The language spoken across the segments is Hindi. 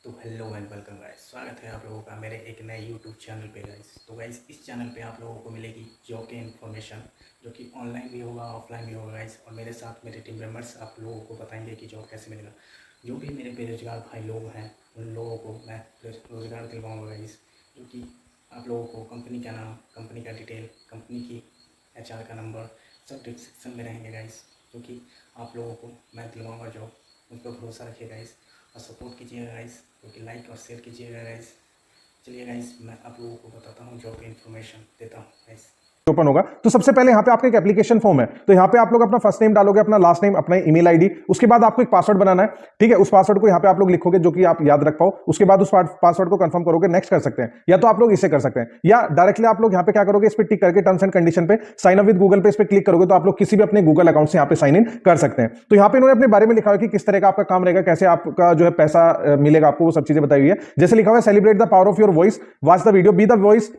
तो हेलो एंड वेलकम गाइस, स्वागत है आप लोगों का मेरे एक नए यूट्यूब चैनल पे गाइस। तो गाइस इस चैनल पे आप लोगों को मिलेगी जॉब के इन्फॉर्मेशन, जो कि ऑनलाइन भी होगा ऑफलाइन भी होगा गाइस। और मेरे साथ मेरे टीम मेंबर्स आप लोगों को बताएंगे कि जॉब कैसे मिलेगा। जो भी मेरे बेरोजगार भाई लोग हैं उन लोगों को मैं रोज़गार दिलवाऊँगा गाइस। जो कि आप लोगों को कंपनी का नाम, कंपनी का डिटेल, कंपनी की HR का नंबर सब डिस्क्रिप्शन में रहेंगे गाइस। जो कि आप लोगों को मैं दिलवाऊँगा जॉब। मुझ पर भरोसा रखिए गाइस और सपोर्ट कीजिएगा गाइस, क्योंकि लाइक और शेयर कीजिएगा गाइस। चलिए गाइस, मैं आप लोगों को बताता हूँ जॉब की इन्फॉर्मेशन देता हूँ गाइस। ओपन होगा तो सबसे पहले यहाँ पे आपका एक एप्लीकेशन फॉर्म है। तो यहाँ पे आप लोग अपना फर्स्ट नेम डालोगे, अपना लास्ट नेम, अपना ईमेल आईडी, उसके बाद आपको एक पासवर्ड बनाना है। ठीक है, उस पासवर्ड को यहाँ पे आप लोग लिखोगे जो कि आप याद रख पाओ। उसके बाद उस पासवर्ड को कंफर्म करोगे, नेक्स्ट कर सकते हैं। या तो आप लोग इसे कर सकते हैं या डायरेक्टली आप लोग यहाँ पे क्या करोगे, इस पे टिक करके टर्म्स एंड कंडीशन पे साइन अप विद गूगल पे इस पे क्लिक करोगे तो आप लोग किसी भी अपने गूगल अकाउंट से यहाँ पे साइन इन कर सकते हैं। तो यहाँ पे इन्होंने अपने बारे में लिखा है कि किस तरह का आपका काम रहेगा, कैसे आपका जो है पैसा मिलेगा आपको, वो सब चीजें बताई हुई है। जैसे लिखा हुआ है celebrate the power of your voice, watch the video, be the voice,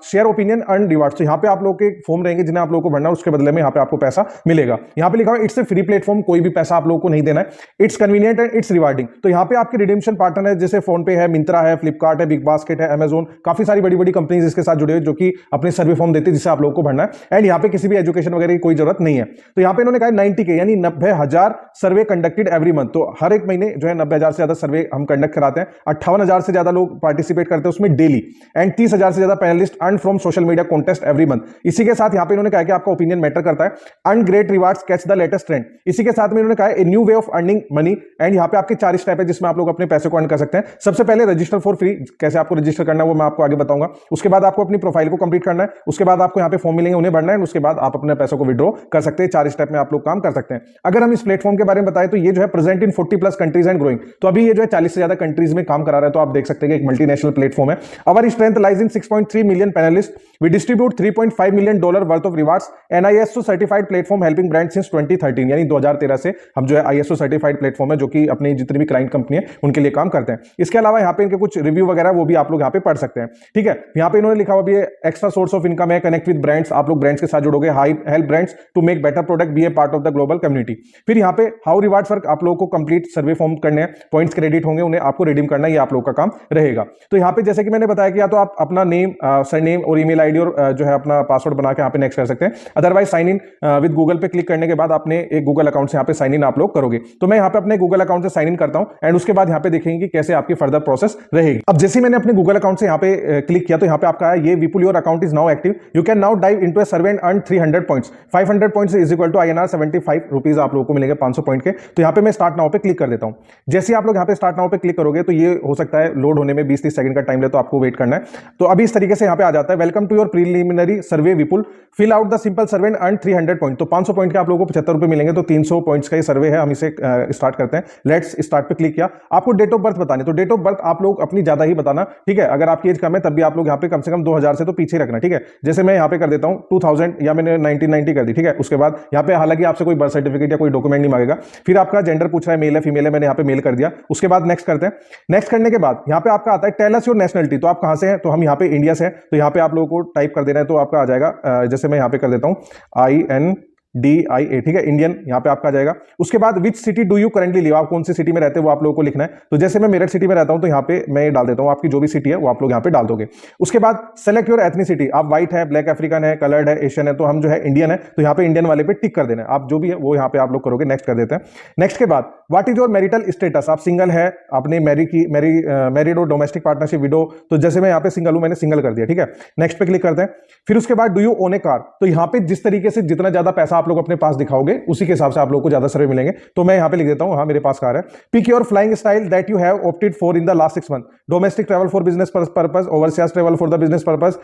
share opinion, earn rewards. तो यहाँ पे आप लोग के फॉर्म रहेंगे जिन्हें आप लोगों को भरना है, उसके बदले में यहाँ पे आपको पैसा मिलेगा। यहाँ पे लिखा हुआ है इट्स ए फ्री प्लेटफॉर्म, कोई भी पैसा आप लोगों को नहीं देना है। It's convenient and it's rewarding. तो यहाँ पे आपके रिडीम्पशन पार्टनर है, जैसे फोन पे है, मिंत्रा है, फ्लिपकार्ट है, बिग बास्केट है, अमेजोन, काफी सारी बड़ी बड़ी कंपनीज इसके साथ जुड़े हुए जो कि अपने सर्वे फॉर्म देते हैं जिसे आप लोगों को भरना है। एंड यहाँ पे किसी भी एजुकेशन वगैरह की कोई जरूरत नहीं है। तो यहाँ पे इन्होंने कहा 90K यानी 90,000 सर्वे कंडक्टेड एवरी मंथ। तो हर एक महीने जो है 90,000 से ज्यादा सर्वे हम कंडक्ट कराते हैं। 58,000 से ज्यादा लोग पार्टिसिपेट करते हैं उसमें डेली। एंड 30,000 से ज्यादा panelist earn from social media contest every month. इसी के साथ यहाँ पे इन्होंने कहा कि आपका ओपिनियन मैटर करता है। Earn great rewards, catch the latest trend. इसी के साथ में इन्होंने कहा a new way of earning money. And यहाँ पे आपके 4 स्टेप है जिसमें आप लोग अपने पैसे को अर्न कर सकते हैं। सबसे पहले रजिस्टर फॉर फ्री, कैसे आपको रजिस्टर करना है वो मैं आपको आगे बताऊंगा। उसके बाद आपको अपनी प्रोफाइल को कंप्लीट करना है। उसके बाद आपको यहाँ पे फॉर्म मिलेंगे, उन्हें भरना है। उसके बाद आप अपने पैसों को विड्रॉ कर सकते हैं। 4 स्टेप में आप लोग काम कर सकते हैं। अगर हम इस प्लेटफॉर्म के बारे में बताएं तो ये जो है present in 40+ countries and growing. तो अभी ये जो है 40 से ज्यादा कंट्रीज में काम करा रहा है। तो आप देख सकते हैं कि एक मल्टीनेशनल प्लेटफॉर्म है। Our strength lies in 6.3 million panelist, we distribute $3.5 million worth of rewards, and ISO certified platform helping brand since 2013, यानी 2013 से हम जो है ISO सर्टिफाइड प्लेटफॉर्म है जो कि अपनी जितनी भी क्लाइंट कंपनी है उनके लिए काम करते हैं। इसके अलावा यहाँ पे इनके कुछ रिव्यू वगैरह वो भी आप लोग यहाँ पे पढ़ सकते हैं। ठीक है, यहाँ पे इन्होंने लिखा हुआ भी है एक्स्ट्रा सोर्स ऑफ इनकम है, कनेक्ट विद ब्रांड्स, आप लोग ब्रांड्स के साथ जुड़ोगे, high help brands to make better product, be a part of the global community. फिर यहाँ पे हाउ रिवार्ड्स वर्क, आप लोगों को कंप्लीट सर्वे फॉर्म करने हैं, पॉइंट्स क्रेडिट होंगे, उन्हें आपको रिडीम करना है, ये आप लोग का काम रहेगा। तो यहाँ पे जैसे कि मैंने बताया कि या तो आप अपना नेम, सरनेम और ईमेल आईडी और जो है अपना पासवर्ड बना के यहाँ पे नेक्स्ट कर सकते हैं। Otherwise sign in with Google पे क्लिक करने के बाद आपने एक गूगल अकाउंट से यहाँ पे साइन इन आप लोग करोगे। तो मैं यहाँ पे अपने गूगल अकाउंट से साइन इन करता हूँ एंड उसके बाद यहाँ पे देखेंगे कि कैसे आपकी फर्दर प्रोसेस रहेगी। अब जैसे मैंने अपने गूगल अकाउंट से यहाँ पे क्लिक किया तो यहाँ पे आपका है ये Vipul your account is now active, you can now dive into a survey and earn 300 points. 500 points is equal to INR 75 rupees आप लोगों को मिलेंगे 500 पॉइंट के। तो यहाँ पे मैं स्टार्ट नाउ पे क्लिक कर देता हूँ। जैसे आप लोग यहाँ पे स्टार्ट नाउ पे क्लिक करोगे तो ये हो सकता है लोड होने में 20-30 सेकंड का टाइम ले, तो आपको वेट करना है। तो अभी इस तरीके से यहाँ पे आ जाता है, welcome to your preliminary survey Vipul, fill out the simple survey and earn 300 point. तो 500 पॉइंट के आप लोगों को 75 रुपए मिलेंगे। तो 300 पॉइंट्स का ये सर्वे है, हम इसे स्टार्ट करते हैं। लेट्स स्टार्ट पे क्लिक किया। आपको डेट ऑफ बर्थ बतानी, तो डेट ऑफ बर्थ आप लोग अपनी ज्यादा ही बताना। ठीक है, अगर आपकी एज कम है तब भी आप लोग यहाँ पे कम से कम 2000 से तो पीछे रखना। ठीक है, जैसे मैं यहाँ पे कर देता हूँ 2000 या मैंने 1990 कर दी। ठीक है, उसके बाद यहाँ पे हालांकि आपसे कोई बर्थ सर्टिफिकेट या कोई डॉक्यूमेंट नहीं मांगेगा। फिर आपका जेंडर पूछ रहा है, मेल है फीमेल है, मैंने यहाँ पे मेल कर दिया। उसके बाद नेक्स्ट करते हैं। नेक्स्ट करने के बाद यहाँ पे आपका आता है टेल अस योर नेशनलिटी, तो आप कहां से हैं, तो हम यहाँ पे इंडिया से हैं। तो यहाँ पे आप लोगों को टाइप कर देना है, तो आपका आ जाएगा जैसे मैं यहाँ पे कर देता हूँ INDIA। ठीक है, इंडियन यहाँ पे आपका आ जाएगा। उसके बाद which city do you currently live, आप कौन सी सिटी में रहते हैं वो आप लोगों को लिखना है। तो जैसे मैं मेरठ सिटी में रहता हूं तो यहाँ पे मैं डाल देता हूँ, आपकी जो भी सिटी है वो आप लोग यहाँ पे डाल दोगे। उसके बाद सेलेक्ट योर एथनिसिटी, आप व्हाइट है, ब्लैक अफ्रीकन है, कलर्ड है, एशियन है, तो हम जो है इंडियन है, तो यहाँ पे इंडियन वाले पे टिक कर देना है। आप जो भी है वो यहाँ पे आप लोग करोगे, नेक्स्ट कर देते हैं। नेक्स्ट के बाद what is your marital status, आप सिंगल है, आपने मैरिड और डोमेस्टिक पार्टनरशिप, विडो, तो जैसे मैं यहाँ पे सिंगल हूं, मैंने सिंगल कर दिया। ठीक है, नेक्स्ट पे क्लिक करते हैं। फिर उसके बाद do you own A car, तो यहाँ पे जिस तरीके से जितना ज्यादा पैसा आप लोग अपने पास दिखाओगे उसी के हिसाब से आप लोगों को ज्यादा सर्वे मिलेंगे। तो मैं यहाँ पे लिख देता हूँ हाँ मेरे पास कार है। Pick your flying style that you have opted for in the last 6 month, domestic travel for business purpose, overseas travel for the business purpose,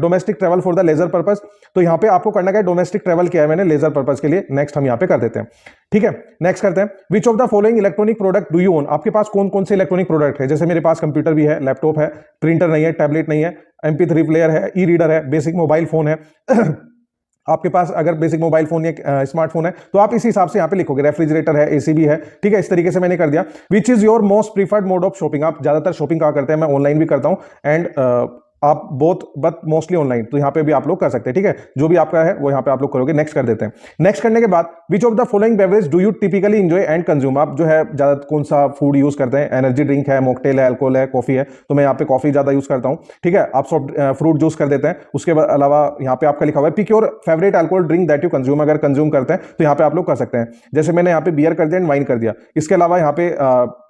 domestic travel for the leisure purpose. तो यहाँ पे आपको करना है डोमेस्टिक ट्रैवल किया है मैंने लेजर पर्पस के लिए, नेक्स्ट हम यहाँ पे कर देते हैं। ठीक है, नेक्स्ट करते हैं। विच of the following electronic product do you own, आपके पास कौन कौन से इलेक्ट्रॉनिक प्रोडक्ट है। जैसे मेरे पास कंप्यूटर भी है, लैपटॉप है, प्रिंटर नहीं है, टैबलेट नहीं है, MP3 प्लेयर है, ई रीडर है, बेसिक मोबाइल फोन है आपके पास अगर बेसिक मोबाइल फोन या स्मार्टफोन है तो आप इस हिसाब से यहाँ पे लिखोगे। रेफ्रिजरेटर है, AC भी है। ठीक है, इस तरीके से मैंने कर दिया। Which is your most preferred mode of shopping, आप ज्यादातर शॉपिंग कहाँ करते हैं, मैं ऑनलाइन भी करता हूँ एंड आप बोथ बट मोस्टली ऑनलाइन, तो यहाँ पे भी आप लोग कर सकते हैं, ठीक है। जो भी आपका है वो यहाँ पे आप लोग करोगे। नेक्स्ट कर देते हैं। नेक्स्ट करने के बाद विच of the following beverage do you typically enjoy and consume, आप जो है ज्यादा कौन सा फूड यूज करते हैं? एनर्जी ड्रिंक है, मॉकटेल है, अल्कोहल है, कॉफी है, तो मैं यहाँ पे कॉफी ज्यादा यूज करता हूँ, ठीक है। आप फ्रूट जूस कर देते हैं। उसके अलावा यहाँ पे आपका लिखा हुआ है pick your favourite alcohol drink that you consume, अगर कंज्यूम करते हैं तो यहाँ पे आप लोग कर सकते हैं। जैसे मैंने यहाँ पे बियर कर दिया एंड वाइन कर दिया। इसके अलावा यहाँ पे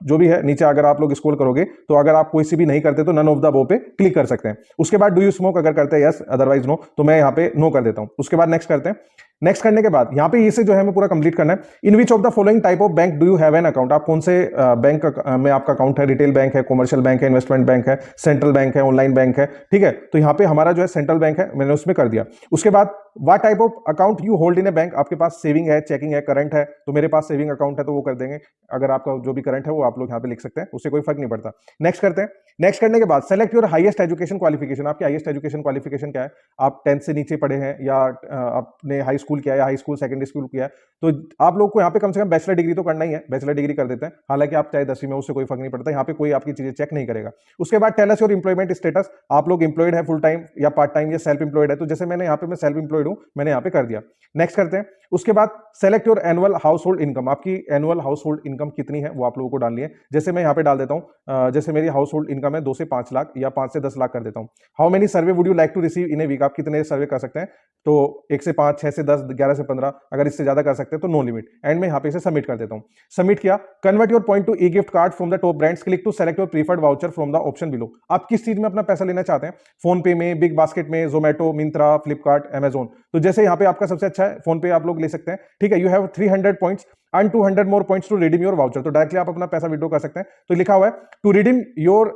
जो भी है नीचे अगर आप लोग स्क्रॉल करोगे तो अगर आप कोई सी भी नहीं करते तो नन ऑफ द अबव पे क्लिक कर सकते हैं। उसके बाद डू यू स्मोक, अगर करते हैं यस, अदरवाइज नो, तो मैं यहाँ पे नो कर देता हूं। उसके बाद नेक्स्ट करते हैं। नेक्स्ट करने के बाद यहाँ पे इसे जो है हमें पूरा कंप्लीट करना है। In which of the following type of bank do you have an account, आप कौन से बैंक में आपका अकाउंट है? रिटेल बैंक है, कॉमर्शियल बैंक है, इन्वेस्टमेंट बैंक है, सेंट्रल बैंक है, ऑनलाइन बैंक है, ठीक है। तो यहाँ पे हमारा जो है सेंट्रल बैंक है, मैंने उसमें कर दिया। उसके बाद what type of account you hold in A bank, आपके पास सेविंग है, चेकिंग है, करंट है, तो मेरे पास सेविंग अकाउंट है तो वो कर देंगे। अगर आपका जो भी करंट है वो आप लोग यहाँ पे लिख सकते हैं, उससे कोई फर्क नहीं पड़ता। नेक्स्ट करते हैं। नेक्स्ट करने के बाद select your highest education qualification, आपकी हाईएस्ट एजुकेशन क्वालिफिकेशन क्या है? आप 10th से नीचे पढ़े हैं या आपने हाई स्कूल किया है या हाई स्कूल सेकेंडरी स्कूल किया है, तो आप लोग को यहाँ पे कम से कम बैचलर डिग्री तो करना ही है। बैचलर डिग्री कर देते हैं, हालांकि आप चाहे 10वीं में, उससे कोई फर्क नहीं पड़ता। यहाँ पे कोई आपकी चीजें चेक नहीं करेगा। उसके बाद tell us your employment status, आप लोग एम्प्लॉयड है फुल टाइम या पार्ट टाइम या सेल्फ एम्प्लॉयड है, तो जैसे मैंने यहाँ पे मैं सेल्फ एम्प्लॉयड हूँ, मैंने यहाँ पे कर दिया। नेक्स्ट करते हैं। उसके बाद select your annual house hold income, आपकी एनुअल हाउस होल्ड इनकम कितनी है वो आप लोगों को डालनी है। जैसे मैं यहाँ पे डाल देता हूँ, जैसे मेरी हाउस होल्ड इनकम है 2 से 5 लाख या 5 से 10 लाख कर देता हूँ। How many survey would you like to receive in a week, आप कितने सर्वे कर सकते हैं? तो 1 से 5, 6 से 10, 11 से 15, अगर इससे ज्यादा कर सकते हैं तो नो लिमिट। एंड में यहाँ पे इसे सबमिट कर देता हूँ। सबमिट किया। Convert your point to e gift card from the top brands, click to select your preferred voucher from the option below, आप किस चीज में अपना पैसा लेना चाहते हैं? फोन पे में, बिग बास्केट में, जोमेटो, मिंत्रा, फ्लिपकार्ट, अमेजोन। तो जैसे यहाँ पे आपका सबसे अच्छा है फोन पे, आप लोग ले सकते हैं, ठीक है। You have 300 points and 200 more points to redeem your voucher, तो डायरेक्टली आप अपना पैसा विड्रॉ कर सकते हैं। तो लिखा हुआ है to redeem your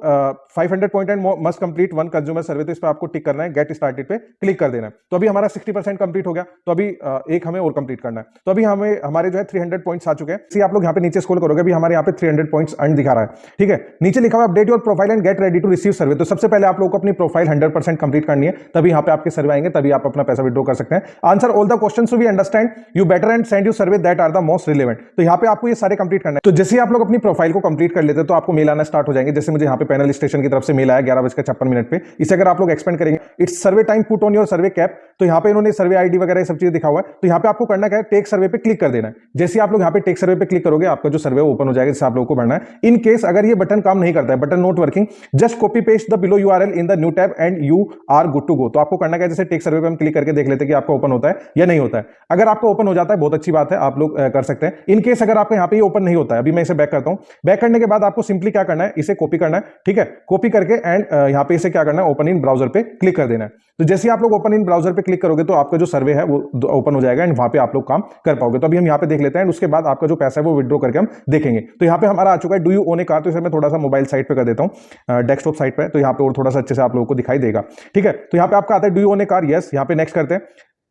500 point and must complete 1 consumer survey, तो इस पर आपको टिक करना है, गेट स्टार्टेड पे क्लिक कर देना है। तो अभी हमारा 60% कंप्लीट हो गया, तो अभी एक हमें और कंप्लीट करना है। तो अभी हमें हमारे जो है 300 पॉइंट्स आ चुके हैं। इसी आप लोग यहाँ पे नीचे स्क्रॉल करोगे, अभी हमारे यहाँ पे 300 पॉइंट्स अर्न दिखा रहा है, ठीक है। नीचे लिखा हुआ update your profile and get ready to receive survey, तो सबसे पहले आप लोगों को अपनी प्रोफाइल 100% कंप्लीट करनी है, तभी यहाँ पे आपके सर्वे आएंगे, तभी आप अपना पैसा विड्रॉ कर सकते हैं। Answer all the questions so we understand you better and send you survey that are the most relevant, तो यहाँ पे आपको ये सारे कंप्लीट करना है। तो जैसे आप लोग अपनी प्रोफाइल को कंप्लीट कर लेते हैं तो आपको मेल आना स्टार्ट हो जाएंगे। जैसे मुझे यहाँ पे पैनल स्टेशन की तरफ से मेल आया 11:56 पे, इसे अगर आप लोग एक्सपेंड करेंगे, it's survey time put on your survey cap, तो यहाँ पे इन्होंने सर्वे आईडी वगैरह सब चीजें दिखा हुआ है। तो यहाँ पे आपको करना क्या है, टेक सर्वे पे क्लिक कर देना है। जैसे आप लोग यहाँ पे टेक सर्वे पे क्लिक करोगे, आपका जो सर्वे ओपन हो जाएगा, जिससे आप लोगों को भरना है। इन केस अगर ये बटन काम नहीं करता है, button not working, just copy paste the below URL in the new tab and you are good to go. तो आपको करना क्या है, जैसे टेक सर्वे पे हम क्लिक करके देख लेते हैं कि आपका ओपन होता है या नहीं होता है। अगर आपका ओपन हो जाता है बहुत अच्छी बात है, आप लोग कर सकते हैं। इन केस अगर आपका यहाँ पे ओपन नहीं होता है, अभी मैं इसे बैक करता हूं। बैक करने के बाद आपको सिंपली क्या करना है, इसे कॉपी करना है, ठीक है। कॉपी करके एंड यहाँ पे इसे क्या करना है, ओपन इन ब्राउजर पे क्लिक कर देना है। तो जैसे आप लोग ओपन इन ब्राउजर पे क्लिक करोगे तो आपका जो सर्वे है वो ओपन हो जाएगा एंड वहां पे आप लोग काम कर पाओगे। तो अभी हम यहाँ पे देख लेते हैं, उसके बाद आपका जो पैसा है वो विड्रॉ करके हम देखेंगे। तो यहाँ पे हमारा आ चुका है do you own A car, तो इसे मैं थोड़ा सा मोबाइल साइट पे कर देता हूँ, डेस्कटॉप साइट पे, तो यहाँ पे और थोड़ा सा अच्छे से आप लोगों को दिखाई देगा, ठीक है। तो यहाँ पे आपका आता है do you own A car, yes. यहाँ पे नेक्स्ट करते हैं,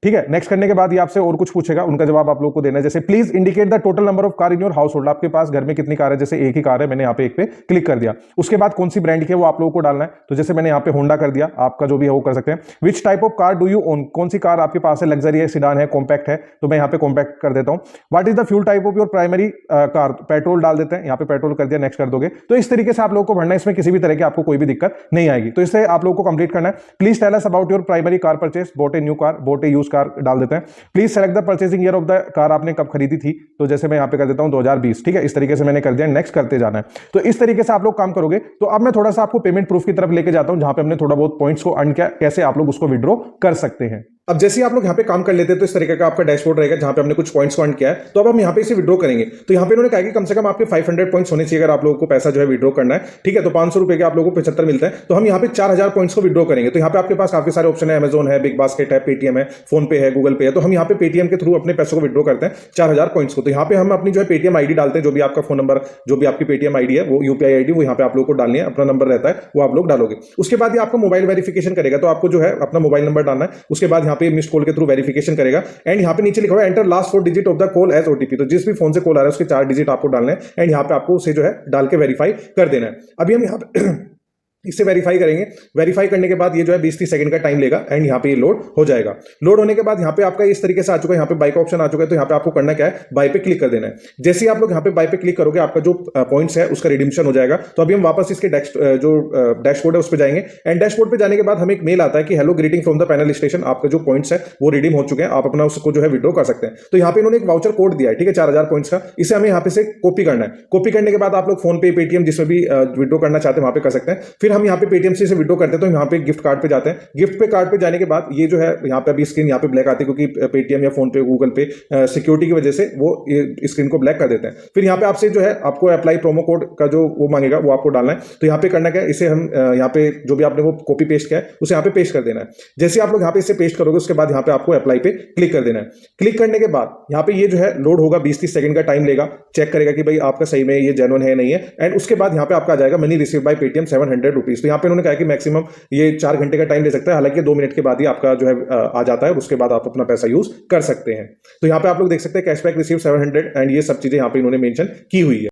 ठीक है। नेक्स्ट करने के बाद ये आपसे और कुछ पूछेगा, उनका जवाब आप लोगों को देना है। जैसे please indicate the total number of car in your house hold, आपके पास घर में कितनी कार है? जैसे एक ही कार है, मैंने यहाँ पे एक पे क्लिक कर दिया। उसके बाद कौन सी ब्रांड की है वो आप लोगों को डालना है। तो जैसे मैंने यहाँ पे होंडा कर दिया, आपका जो भी है वो कर सकते हैं। Which type of car do you own, कौन सी कार आपके पास है? लग्जरी है, सिडान है, कॉम्पैक्ट है, तो मैं यहाँ पे कॉम्पैक्ट कर देता हूँ। What is the fuel type of your primary car, petrol डाल देते हैं, यहाँ पे पेट्रोल कर दिया, नेक्स्ट कर दोगे। तो इस तरीके से आप लोगों को भरना है, इसमें किसी भी तरह की आपको कोई भी दिक्कत नहीं आएगी। तो इससे आप लोगों को कंप्लीट करना है। Please tell us about your primary car purchase, bought a new car, bought a used car डाल देते हैं। Please select the purchasing year of the car, आपने कब खरीदी थी? तो जैसे मैं यहाँ पे कर देता हूँ 2020, ठीक है। इस तरीके से मैंने कर दिया, नेक्स्ट करते जाना है। तो इस तरीके से आप लोग काम करोगे। तो अब मैं थोड़ा सा आपको पेमेंट प्रूफ की तरफ लेके जाता हूँ, जहां पे हमने थोड़ा बहुत पॉइंट्स को अर्न किया, कैसे आप लोग उसको विड्रॉ कर सकते हैं। अब जैसे आप लोग यहाँ पे काम कर लेते हैं तो इस तरीके का आपका डैशबोर्ड रहेगा, जहां पे हमने कुछ पॉइंट्स को अर्न किया है। तो अब हम यहाँ पे इसे विड्रॉ करेंगे। तो यहाँ पे इन्होंने कहा कि कम से कम आपके 500 पॉइंट्स होने चाहिए अगर आप लोगों को पैसा जो है विड्रॉ करना है, ठीक है। तो 500 रुपए के आप लोगों को 75 मिलते हैं। तो हम यहाँ पे 4000 पॉइंट्स को विड्रॉ करेंगे। तो यहाँ पे आपके पास काफी सारे ऑप्शन है, अमेजोन है, बिग बास्केट है, पेटीएम है, फोन पे है, गूगल पे है। तो हम यहाँ पे पेटीएम के थ्रू अपने पैसों को विड्रॉ करते हैं 4000 पॉइंट्स को। तो यहाँ पे हम अपनी जो है पेटीएम आईडी डालते हैं, जो भी आपका फोन नंबर, जो भी आपकी पेटीएम आईडी है, वो यूपीआई आईडी, वो यहाँ पे आप लोग को डालनी है, अपना नंबर रहता है वो आप लोग डालोगे। उसके बाद ये आपका मोबाइल वेरिफिकेशन करेगा, तो आपको जो है अपना मोबाइल नंबर डालना है। उसके बाद यहाँ पे मिस्ड कॉल के थ्रू वेरिफिकेशन करेगा एंड यहाँ पे नीचे लिखा हुआ है enter last 4 digit of the call as OTP, तो जिस भी फोन से कॉल आ रहा है उसके 4 डिजिट आपको डालने हैं एंड यहाँ पे आपको उसे जो है डाल के वेरीफाई कर देना है। अभी हम यहाँ पे इससे वेरीफाई करेंगे। वेरीफाई करने के बाद ये जो है 20-30 सेकंड का टाइम लेगा एंड यहाँ पे ये लोड हो जाएगा। लोड होने के बाद यहाँ पे आपका इस तरीके से आ चुका है, यहाँ पे बाय का ऑप्शन आ चुका है। तो यहाँ पे आपको करना क्या है, बाय पे क्लिक कर देना है। जैसे ही आप लोग यहाँ पे बाय पे क्लिक करोगे, आपका जो पॉइंट्स है उसका रिडीम्पशन हो जाएगा। तो अभी हम वापस इसके जो डैशबोर्ड है उस पर जाएंगे एंड डैशबोर्ड पे जाने के बाद हमें एक मेल आता है कि hello greeting from the panel station, आपका जो पॉइंट्स है वो रिडीम हो चुके हैं, आप अपना उसको जो है विड्रॉ कर सकते हैं। तो यहाँ पे इन्होंने एक वाउचर कोड दिया है, ठीक है, 4000 पॉइंट्स का। इसे हमें यहाँ पे से कॉपी करना है। कॉपी करने के बाद आप लोग फोन पे, पेटीएम जिसमें भी विड्रॉ करना चाहते हैं वहां पे कर सकते हैं। फिर हम यहाँ पे पेटीएम से विड्रॉ करते हैं तो यहाँ पे गिफ्ट कार्ड पे जाते हैं। गिफ्ट पे कार्ड पे जाने के बाद ये जो है यहाँ पे अभी स्क्रीन यहाँ पे ब्लैक आती है, क्योंकि पेटीएम या फोन पे, गूगल पे सिक्योरिटी की वजह से वो स्क्रीन को ब्लैक कर देते हैं। फिर यहाँ पे आपसे जो है आपको अप्लाई प्रोमो कोड का जो वो मांगेगा वो आपको डालना है। तो यहाँ पे करना क्या है, इसे हम यहाँ पे जो भी आपने वो कॉपी पेस्ट किया है उसे यहाँ पे पेस्ट कर देना है। जैसे आप लोग यहाँ पे इसे पेस्ट करोगे उसके बाद यहाँ पे आपको अप्लाई पे क्लिक कर देना है। क्लिक करने के बाद यहाँ पे ये जो है लोड होगा, 20-30 सेकंड का टाइम लेगा, चेक करेगा कि भाई आपका सही में ये जेन्युइन है नहीं है। एंड उसके बाद यहाँ पे आपका आ जाएगा money receive by Paytm 700 rupees. तो यहाँ पे उन्होंने कहा कि मैक्सिमम ये 4 घंटे का टाइम ले सकता है, हालांकि 2 मिनट के बाद ही आपका जो है आ जाता है, उसके बाद आप अपना पैसा यूज कर सकते हैं। तो यहाँ पे आप लोग देख सकते हैं कैशबैक रिसीव 700 एंड ये सब चीजें यहाँ पे इन्होंने मेंशन की हुई है।